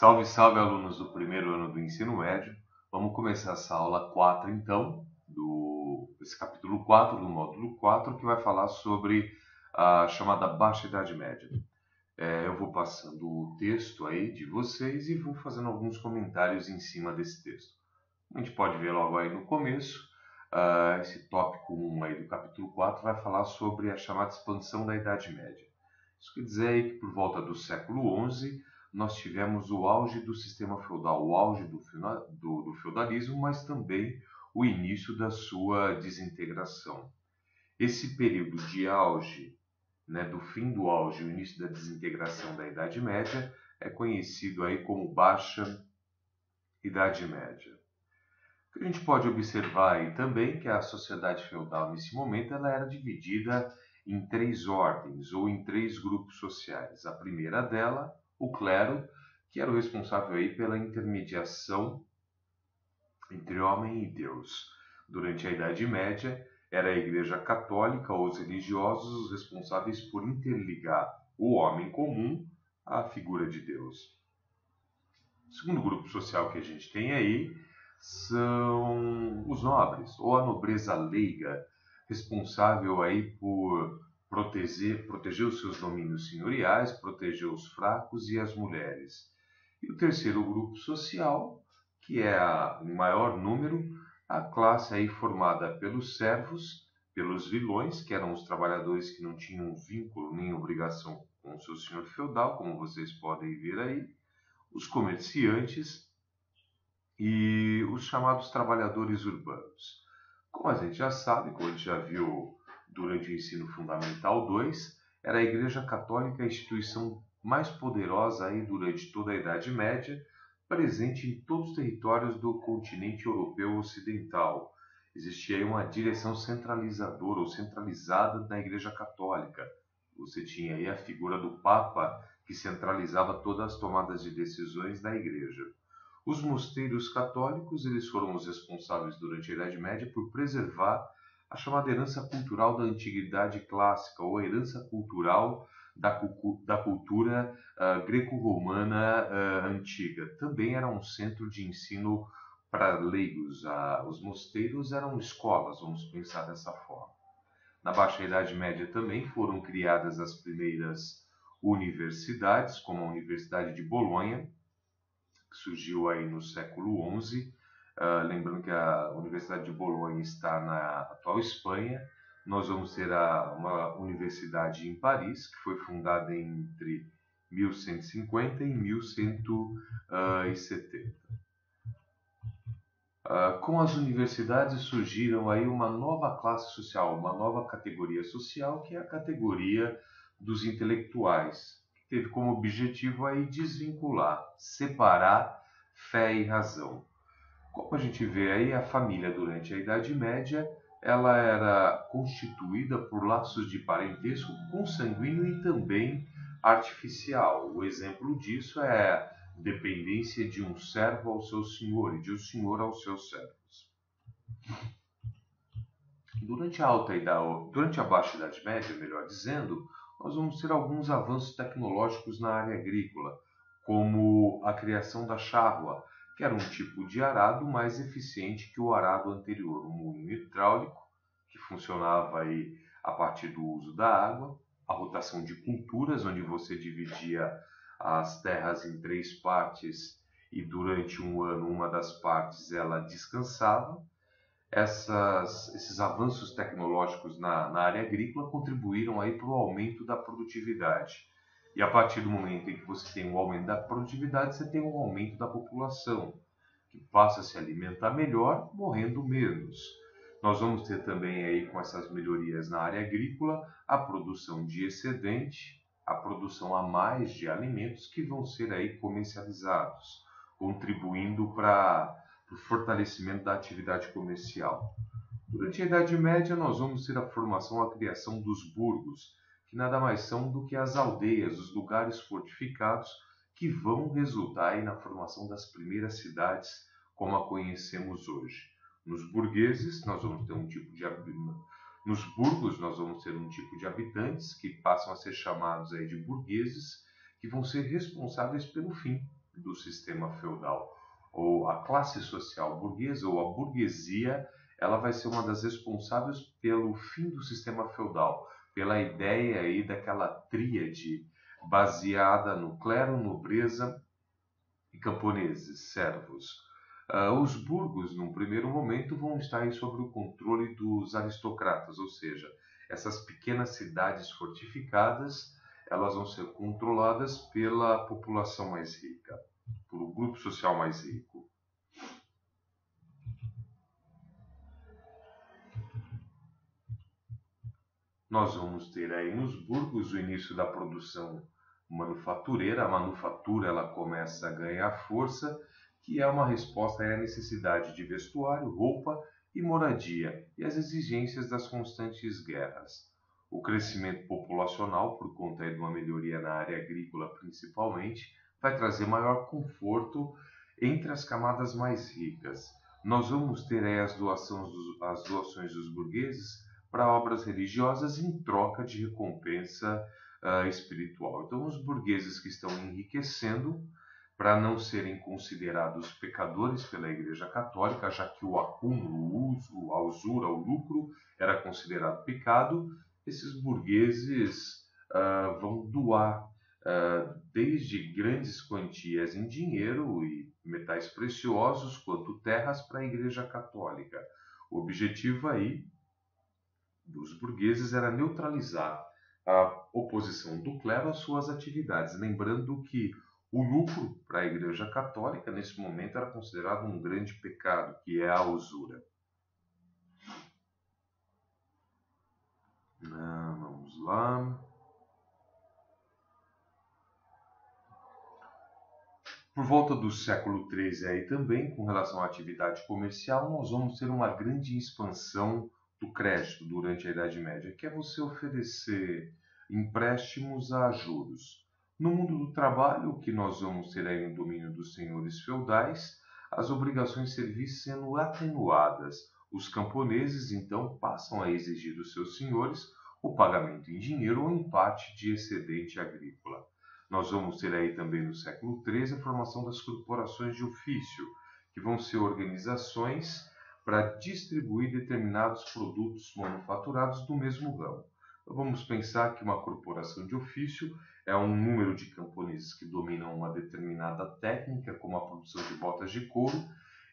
Salve, salve, alunos do primeiro ano do ensino médio. Vamos começar essa aula 4, então, esse capítulo 4 do módulo 4, que vai falar sobre a chamada Baixa Idade Média. Eu vou passando o texto aí de vocês e vou fazendo alguns comentários em cima desse texto. A gente pode ver logo aí no começo, esse tópico 1 aí do capítulo 4 vai falar sobre a chamada expansão da Idade Média. Isso quer dizer aí que por volta do século XI nós tivemos o auge do sistema feudal, o auge do feudalismo, mas também o início da sua desintegração. Esse período de auge, do fim do auge e o início da desintegração da Idade Média, é conhecido aí como Baixa Idade Média. O que a gente pode observar aí também é que a sociedade feudal nesse momento ela era dividida em três ordens ou em três grupos sociais. A primeira dela, o clero, que era o responsável aí pela intermediação entre homem e Deus. Durante a Idade Média, era a Igreja Católica ou os religiosos os responsáveis por interligar o homem comum à figura de Deus. O segundo grupo social que a gente tem aí são os nobres, ou a nobreza leiga, responsável aí por proteger os seus domínios senhoriais, proteger os fracos e as mulheres. E o terceiro grupo social, que é em maior número, a classe aí formada pelos servos, pelos vilões, que eram os trabalhadores que não tinham vínculo nem obrigação com o seu senhor feudal, como vocês podem ver aí, os comerciantes e os chamados trabalhadores urbanos. Como a gente já sabe, como a gente já viu durante o ensino fundamental 2, era a Igreja Católica a instituição mais poderosa aí durante toda a Idade Média, presente em todos os territórios do continente europeu ocidental. Existia aí uma direção centralizadora ou centralizada da Igreja Católica. Você tinha aí a figura do Papa, que centralizava todas as tomadas de decisões da Igreja. Os mosteiros católicos eles foram os responsáveis durante a Idade Média por preservar a chamada herança cultural da antiguidade clássica, ou a herança cultural da cultura greco-romana antiga. Também era um centro de ensino para leigos. Os mosteiros eram escolas, vamos pensar dessa forma. Na Baixa Idade Média também foram criadas as primeiras universidades, como a Universidade de Bolonha, que surgiu aí no século XI. Lembrando que a Universidade de Bolonha está na atual Espanha. Nós vamos ter uma universidade em Paris, que foi fundada entre 1150 e 1170. Com as universidades surgiram aí uma nova classe social, uma nova categoria social, que é a categoria dos intelectuais, que teve como objetivo aí desvincular, separar fé e razão. Como a gente vê aí, a família durante a Idade Média, ela era constituída por laços de parentesco consanguíneo e também artificial. O exemplo disso é a dependência de um servo ao seu senhor e de um senhor aos seus servos. Durante a Baixa Idade Média, melhor dizendo, nós vamos ter alguns avanços tecnológicos na área agrícola, como a criação da charrua, que era um tipo de arado mais eficiente que o arado anterior, um moinho hidráulico, que funcionava aí a partir do uso da água, a rotação de culturas, onde você dividia as terras em três partes e durante um ano uma das partes ela descansava. Esses avanços tecnológicos na área agrícola contribuíram aí para o aumento da produtividade. E a partir do momento em que você tem um aumento da produtividade, você tem um aumento da população, que passa a se alimentar melhor, morrendo menos. Nós vamos ter também aí, com essas melhorias na área agrícola, a produção de excedente, a produção a mais de alimentos que vão ser aí comercializados, contribuindo para o fortalecimento da atividade comercial. Durante a Idade Média, nós vamos ter a formação, a criação dos burgos, que nada mais são do que as aldeias, os lugares fortificados que vão resultar aí na formação das primeiras cidades como a conhecemos hoje. Nos burgueses, nós vamos ter Nos burgos, nós vamos ter um tipo de habitantes que passam a ser chamados aí de burgueses, que vão ser responsáveis pelo fim do sistema feudal. Ou a classe social burguesa, ou a burguesia, ela vai ser uma das responsáveis pelo fim do sistema feudal, pela ideia aí daquela tríade baseada no clero, nobreza e camponeses, servos. Os burgos, num primeiro momento, vão estar aí sob o controle dos aristocratas, ou seja, essas pequenas cidades fortificadas, elas vão ser controladas pela população mais rica, pelo grupo social mais rico. Nós vamos ter aí nos burgos o início da produção manufatureira. A manufatura ela começa a ganhar força, que é uma resposta à necessidade de vestuário, roupa e moradia e às exigências das constantes guerras. O crescimento populacional, por conta de uma melhoria na área agrícola principalmente, vai trazer maior conforto entre as camadas mais ricas. Nós vamos ter aí as doações dos burgueses para obras religiosas em troca de recompensa espiritual. Então, os burgueses que estão enriquecendo para não serem considerados pecadores pela Igreja Católica, já que o acúmulo, o uso, a usura, o lucro era considerado pecado, esses burgueses vão doar desde grandes quantias em dinheiro e metais preciosos, quanto terras para a Igreja Católica. O objetivo aí dos burgueses era neutralizar a oposição do clero às suas atividades, lembrando que o lucro para a Igreja Católica, nesse momento, era considerado um grande pecado, que é a usura. Vamos lá. Por volta do século XIII aí também, com relação à atividade comercial, nós vamos ter uma grande expansão do crédito durante a Idade Média, que é você oferecer empréstimos a juros. No mundo do trabalho, o que nós vamos ter aí no domínio dos senhores feudais, as obrigações civis sendo atenuadas. Os camponeses, então, passam a exigir dos seus senhores o pagamento em dinheiro ou em parte de excedente agrícola. Nós vamos ter aí também no século XIII a formação das corporações de ofício, que vão ser organizações para distribuir determinados produtos manufaturados do mesmo ramo. Então, vamos pensar que uma corporação de ofício é um número de camponeses que dominam uma determinada técnica, como a produção de botas de couro.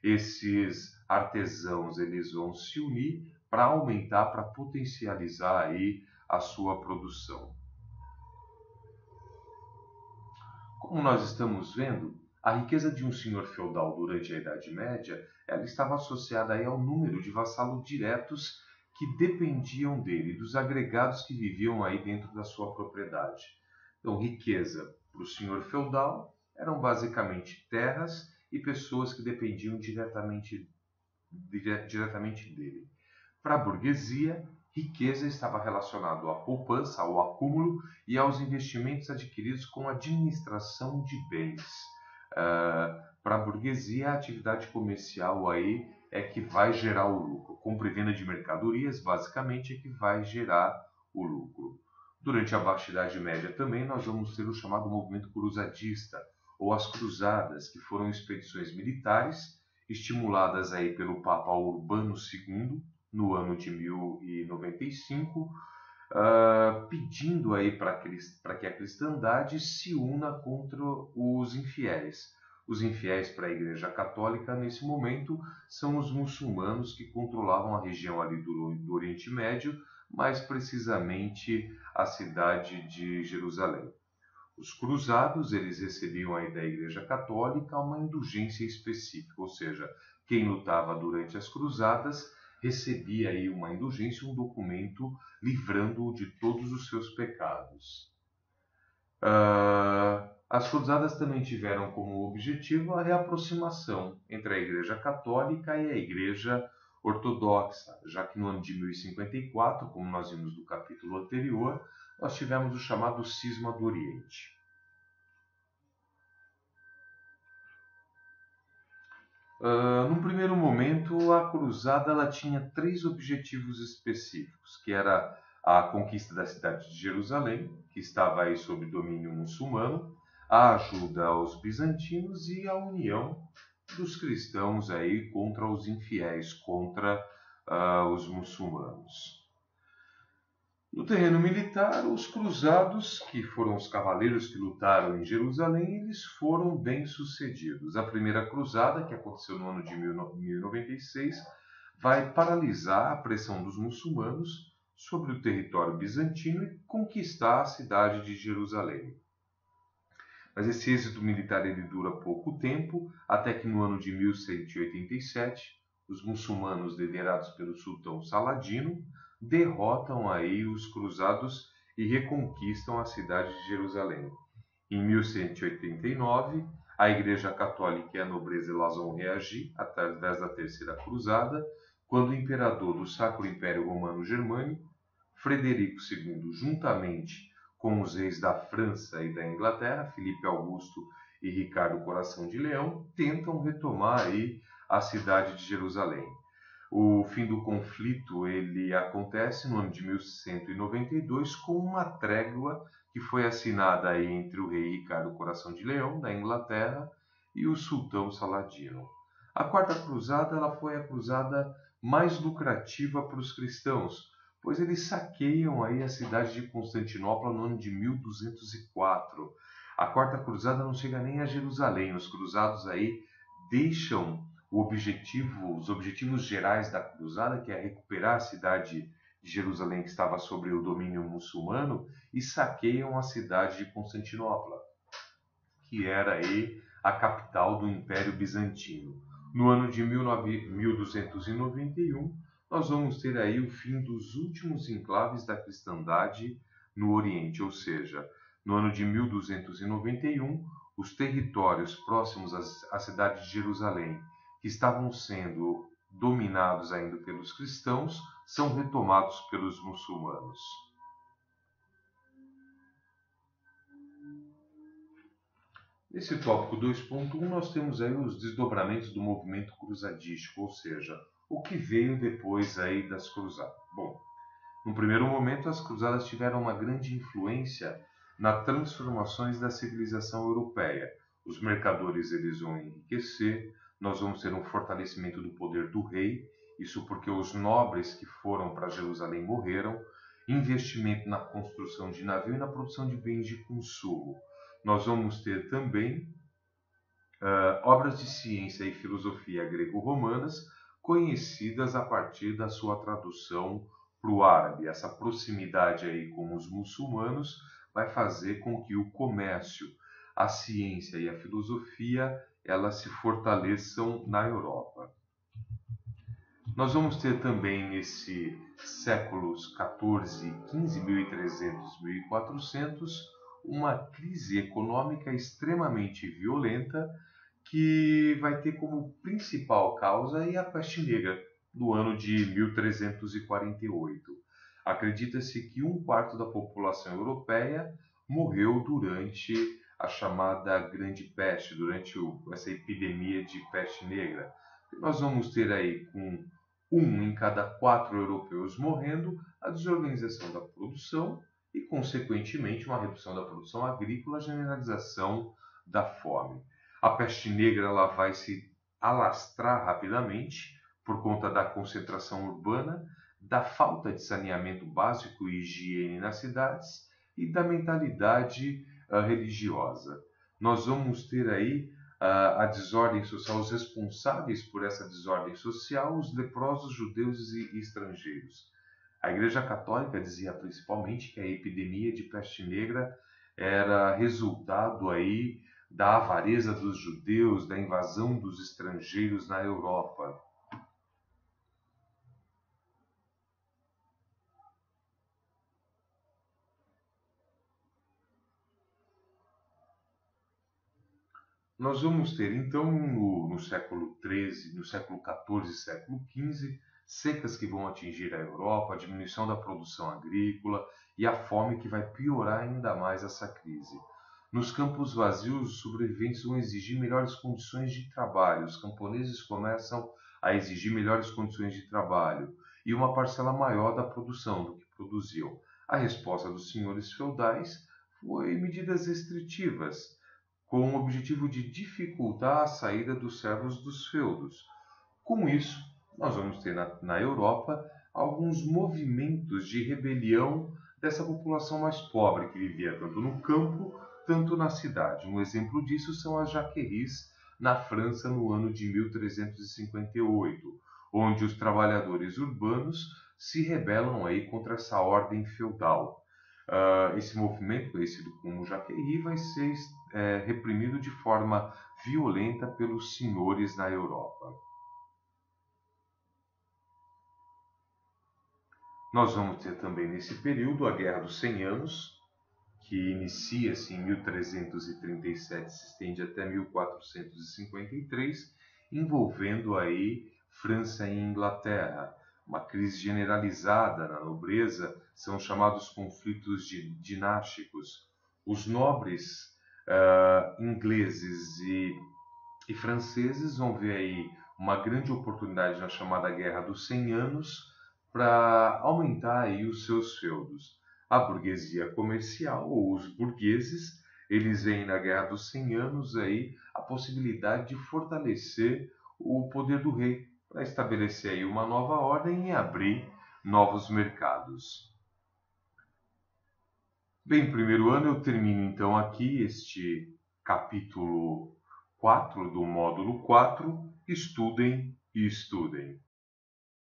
Esses artesãos eles vão se unir para aumentar, para potencializar aí a sua produção. Como nós estamos vendo, a riqueza de um senhor feudal durante a Idade Média ela estava associada aí ao número de vassalos diretos que dependiam dele, dos agregados que viviam aí dentro da sua propriedade. Então, riqueza para o senhor feudal eram basicamente terras e pessoas que dependiam diretamente dele. Para a burguesia, riqueza estava relacionado à poupança, ao acúmulo e aos investimentos adquiridos com a administração de bens. Para a burguesia, a atividade comercial aí é que vai gerar o lucro. Compra e venda de mercadorias, basicamente, é que vai gerar o lucro. Durante a Baixa Idade Média também nós vamos ter o chamado movimento cruzadista, ou as cruzadas, que foram expedições militares estimuladas aí pelo Papa Urbano II, no ano de 1095, pedindo aí para que a cristandade se una contra os infiéis. Os infiéis para a Igreja Católica, nesse momento, são os muçulmanos que controlavam a região ali do Oriente Médio, mais precisamente a cidade de Jerusalém. Os cruzados, eles recebiam aí da Igreja Católica uma indulgência específica, ou seja, quem lutava durante as cruzadas recebia aí uma indulgência, um documento livrando-o de todos os seus pecados. As cruzadas também tiveram como objetivo a reaproximação entre a Igreja Católica e a Igreja Ortodoxa, já que no ano de 1054, como nós vimos no capítulo anterior, nós tivemos o chamado Cisma do Oriente. Num primeiro momento, a cruzada ela tinha três objetivos específicos, que era a conquista da cidade de Jerusalém, que estava aí sob domínio muçulmano, a ajuda aos bizantinos e a união dos cristãos aí contra os infiéis, contra os muçulmanos. No terreno militar, os cruzados, que foram os cavaleiros que lutaram em Jerusalém, eles foram bem-sucedidos. A primeira cruzada, que aconteceu no ano de 1096, vai paralisar a pressão dos muçulmanos sobre o território bizantino e conquistar a cidade de Jerusalém. Mas esse êxito militar ele dura pouco tempo, até que no ano de 1187, os muçulmanos liderados pelo sultão Saladino derrotam aí os cruzados e reconquistam a cidade de Jerusalém. Em 1189, a Igreja Católica e a nobreza elas vão reagir através da Terceira Cruzada, quando o imperador do Sacro Império Romano Germânico, Frederico II, juntamente com os reis da França e da Inglaterra, Filipe Augusto e Ricardo Coração de Leão, tentam retomar aí a cidade de Jerusalém. O fim do conflito ele acontece no ano de 1192 com uma trégua que foi assinada aí entre o rei Ricardo Coração de Leão, da Inglaterra, e o sultão Saladino. A Quarta Cruzada ela foi a cruzada mais lucrativa para os cristãos, pois eles saqueiam aí a cidade de Constantinopla no ano de 1204. A Quarta Cruzada não chega nem a Jerusalém, os cruzados aí deixam os objetivos gerais da cruzada, que é recuperar a cidade de Jerusalém que estava sob o domínio muçulmano, e saqueiam a cidade de Constantinopla, que era aí a capital do Império Bizantino. No ano de 1291, nós vamos ter aí o fim dos últimos enclaves da cristandade no Oriente, ou seja, no ano de 1291, os territórios próximos à cidade de Jerusalém, que estavam sendo dominados ainda pelos cristãos, são retomados pelos muçulmanos. Nesse tópico 2.1, nós temos aí os desdobramentos do movimento cruzadístico, ou seja, o que veio depois aí das cruzadas. Bom, no primeiro momento, as cruzadas tiveram uma grande influência nas transformações da civilização europeia. Os mercadores eles vão enriquecer, nós vamos ter um fortalecimento do poder do rei, isso porque os nobres que foram para Jerusalém morreram, investimento na construção de navio e na produção de bens de consumo. Nós vamos ter também obras de ciência e filosofia grego-romanas conhecidas a partir da sua tradução para o árabe. Essa proximidade aí com os muçulmanos vai fazer com que o comércio, a ciência e a filosofia elas se fortaleçam na Europa. Nós vamos ter também nesse séculos 14, 15, 1300, 1400, uma crise econômica extremamente violenta que vai ter como principal causa a peste negra, no ano de 1348. Acredita-se que um quarto da população europeia morreu durante a chamada Grande Peste, durante essa epidemia de peste negra. Nós vamos ter aí com 1 em cada 4 europeus morrendo, a desorganização da produção e, consequentemente, uma redução da produção agrícola, a generalização da fome. A peste negra ela vai se alastrar rapidamente por conta da concentração urbana, da falta de saneamento básico e higiene nas cidades e da mentalidade religiosa. Nós vamos ter aí a desordem social, os responsáveis por essa desordem social, os leprosos, judeus e estrangeiros. A Igreja Católica dizia principalmente que a epidemia de peste negra era resultado aí da avareza dos judeus, da invasão dos estrangeiros na Europa. Nós vamos ter, então, no século XIII, no século XIV e século XV, secas que vão atingir a Europa, a diminuição da produção agrícola e a fome que vai piorar ainda mais essa crise. Nos campos vazios, os sobreviventes vão exigir melhores condições de trabalho. Os camponeses começam a exigir melhores condições de trabalho e uma parcela maior da produção do que produziam. A resposta dos senhores feudais foi medidas restritivas, com o objetivo de dificultar a saída dos servos dos feudos. Com isso, nós vamos ter na Europa alguns movimentos de rebelião dessa população mais pobre que vivia tanto no campo, tanto na cidade. Um exemplo disso são as Jaqueries na França no ano de 1358, onde os trabalhadores urbanos se rebelam aí contra essa ordem feudal. Esse movimento, conhecido como Jaquerie, vai ser reprimido de forma violenta pelos senhores na Europa. Nós vamos ter também nesse período a Guerra dos 100 Anos, que inicia-se em 1337 e se estende até 1453, envolvendo aí França e Inglaterra. Uma crise generalizada na nobreza, são chamados conflitos dinásticos. Os nobres ingleses e franceses vão ver aí uma grande oportunidade na chamada Guerra dos 100 Anos para aumentar aí os seus feudos. A burguesia comercial, ou os burgueses, eles veem na Guerra dos 100 Anos aí a possibilidade de fortalecer o poder do rei, para estabelecer aí uma nova ordem e abrir novos mercados. Bem, primeiro ano eu termino então aqui este capítulo 4 do módulo 4. Estudem e estudem.